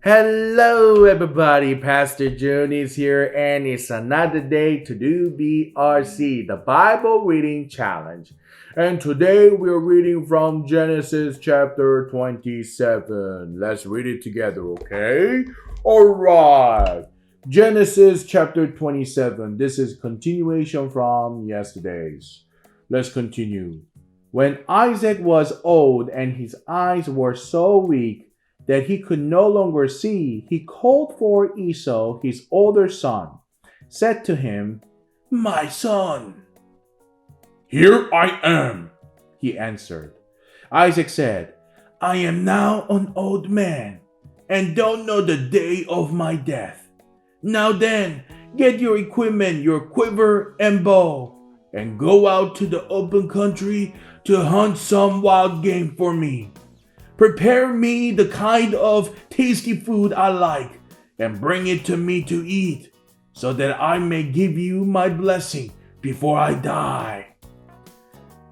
Hello, everybody. Pastor Joon is here, and it's another day to do BRC, the Bible Reading Challenge. And today we're reading from Genesis chapter 27. Let's read it together, okay? All right. Genesis chapter 27. This is continuation from yesterday's. Let's continue. When Isaac was old and his eyes were so weak that he could no longer see, he called for Esau, his older son, said to him, "My son." "Here I am," he answered. Isaac said, "I am now an old man and don't know the day of my death. Now then, get your equipment, your quiver and bow, and go out to the open country to hunt some wild game for me. Prepare me the kind of tasty food I like and bring it to me to eat, so that I may give you my blessing before I die."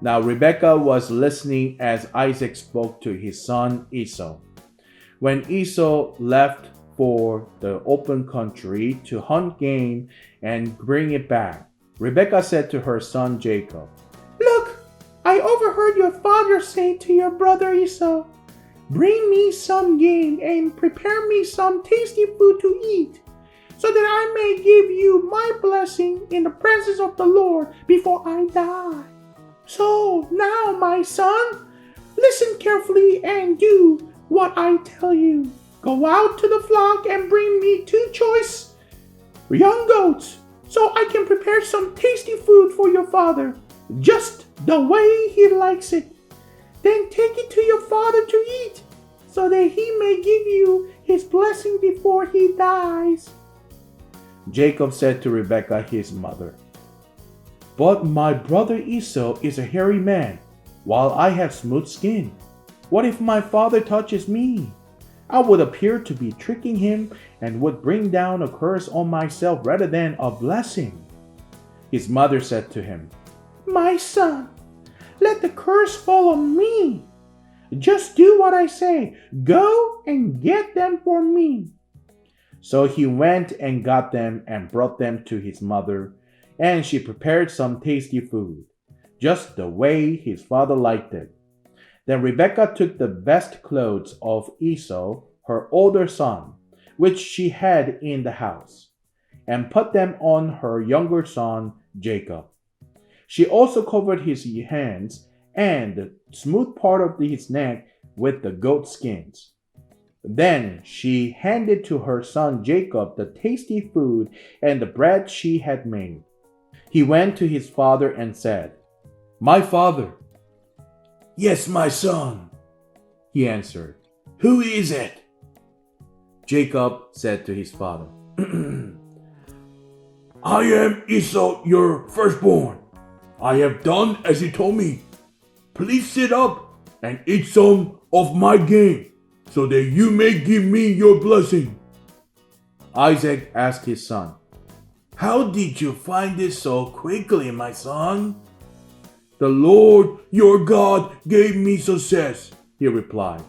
Now Rebekah was listening as Isaac spoke to his son Esau. When Esau left for the open country to hunt game and bring it back, Rebekah said to her son Jacob, "Look, I overheard your father say to your brother Esau, 'Bring me some game and prepare me some tasty food to eat, so that I may give you my blessing in the presence of the Lord before I die.' So now, my son, listen carefully and do what I tell you. Go out to the flock and bring me 2 choice young goats, so I can prepare some tasty food for your father, just the way he likes it. Then take it to your father to eat, so that he may give you his blessing before he dies." Jacob said to Rebekah his mother, "But my brother Esau is a hairy man, while I have smooth skin. What if my father touches me? I would appear to be tricking him and would bring down a curse on myself rather than a blessing." His mother said to him, "My son, let the curse fall on me. Just do what I say. Go and get them for me." So he went and got them and brought them to his mother, and she prepared some tasty food, just the way his father liked it. Then Rebekah took the best clothes of Esau, her older son, which she had in the house, and put them on her younger son Jacob. She also covered his hands and the smooth part of his neck with the goat skins. Then she handed to her son Jacob the tasty food and the bread she had made. He went to his father and said, "My father." "Yes, my son," he answered. "Who is it?" Jacob said to his father, "I am Esau, your firstborn. I have done as you told me. Please sit up and eat some of my game, so that you may give me your blessing." Isaac asked his son, "How did you find it so quickly, my son?" "The Lord your God gave me success," he replied.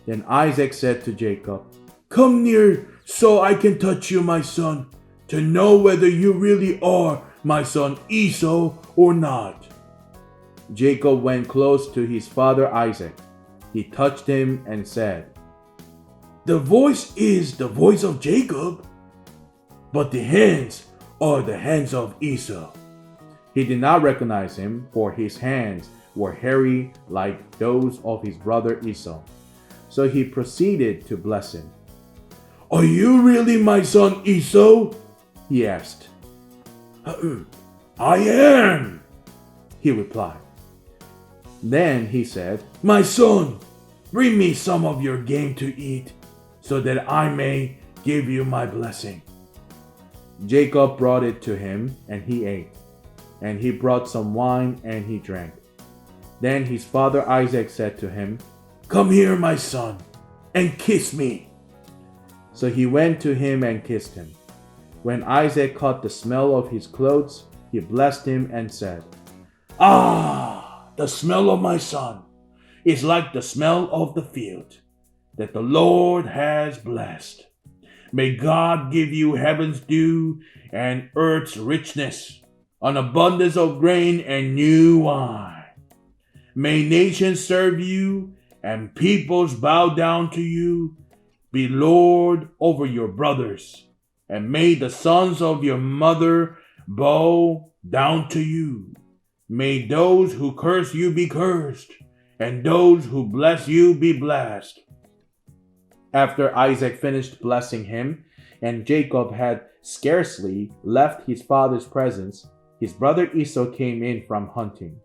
Then Isaac said to Jacob, "Come near so I can touch you, my son, to know whether you really are my son Esau or not." Jacob went close to his father Isaac. He touched him and said, "The voice is the voice of Jacob, but the hands are the hands of Esau." He did not recognize him, for his hands were hairy like those of his brother Esau. So he proceeded to bless him. "Are you really my son Esau?" he asked. "I am," he replied. Then he said, "My son, bring me some of your game to eat, so that I may give you my blessing." Jacob brought it to him, and he ate. And he brought some wine, and he drank. Then his father Isaac said to him, "Come here, my son, and kiss me." So he went to him and kissed him. When Isaac caught the smell of his clothes, he blessed him and said, "Ah, the smell of my son is like the smell of the field. that the Lord has blessed. May God give you heaven's dew and earth's richness, an abundance of grain and new wine. May nations serve you and peoples bow down to you. Be Lord over your brothers, and may the sons of your mother bow down to you. May those who curse you be cursed, and those who bless you be blessed. After Isaac finished blessing him, and Jacob had scarcely left his father's presence, his brother Esau came in from hunting.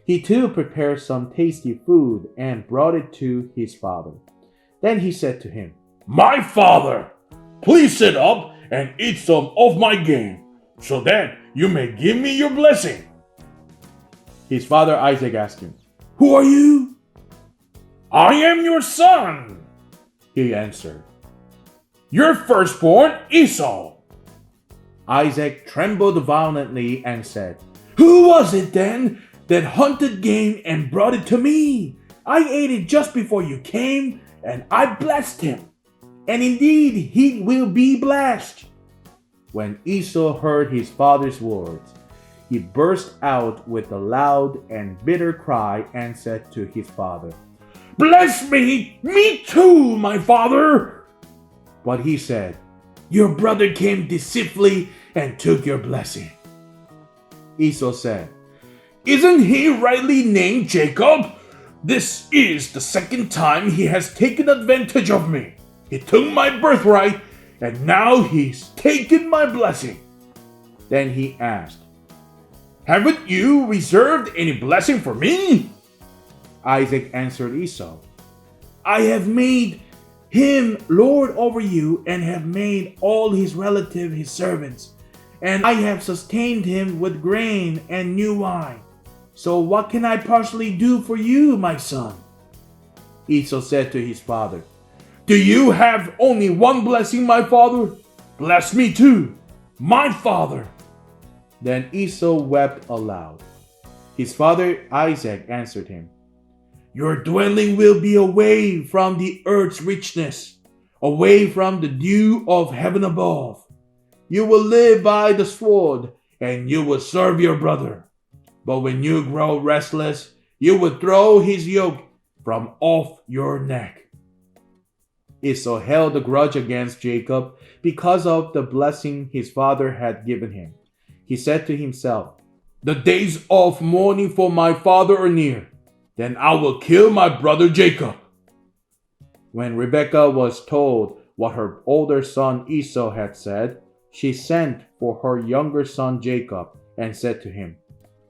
He too prepared some tasty food and brought it to his father. Then he said to him, "My father, please sit up and eat some of my game, so that you may give me your blessing." His father Isaac asked him, "Who are you?" "I am your son," he answered. "Your firstborn Esau." Isaac trembled violently and said, "Who was it then that hunted game and brought it to me? I ate it just before you came, and I blessed him. And indeed he will be blessed." When Esau heard his father's words, he burst out with a loud and bitter cry and said to his father, "Bless me too, my father." But he said, "Your brother came deceitfully and took your blessing." Esau said, "Isn't he rightly named Jacob? This is the second time he has taken advantage of me. He took my birthright, and now he's taken my blessing." Then he asked, "Haven't you reserved any blessing for me?" Isaac answered Esau, "I have made him lord over you, and have made all his relatives his servants, and I have sustained him with grain and new wine. So what can I partially do for you, my son?" Esau said to his father, "Do you have only one blessing, my father? Bless me too, my father." Then Esau wept aloud. His father Isaac answered him, "Your dwelling will be away from the earth's richness, away from the dew of heaven above. You will live by the sword, and you will serve your brother. But when you grow restless, you will throw his yoke from off your neck." Esau held a grudge against Jacob because of the blessing his father had given him. He said to himself, "The days of mourning for my father are near. Then I will kill my brother Jacob." When Rebekah was told what her older son Esau had said, she sent for her younger son Jacob and said to him,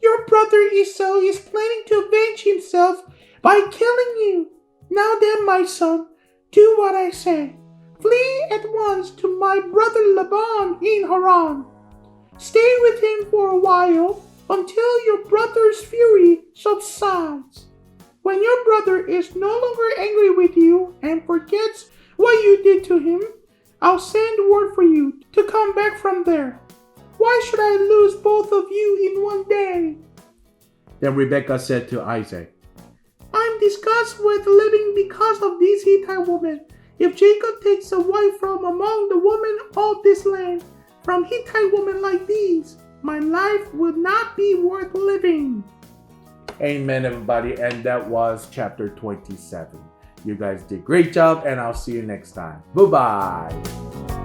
"Your brother Esau is planning to avenge himself by killing you. Now then, my son, do what I say. Flee at once to my brother Laban in Haran. Stay with him for a while until your brother's fury subsides. When your brother is no longer angry with you and forgets what you did to him, I'll send word for you to come back from there. Why should I lose both of you in one day?" Then Rebekah said to Isaac, "I'm disgusted with living because of these Hittite women. If Jacob takes a wife from among the women of this land, from Hittite women like these, my life would not be worth living." Amen, everybody. And that was chapter 27. You guys did a great job, and I'll see you next time. Bye-bye.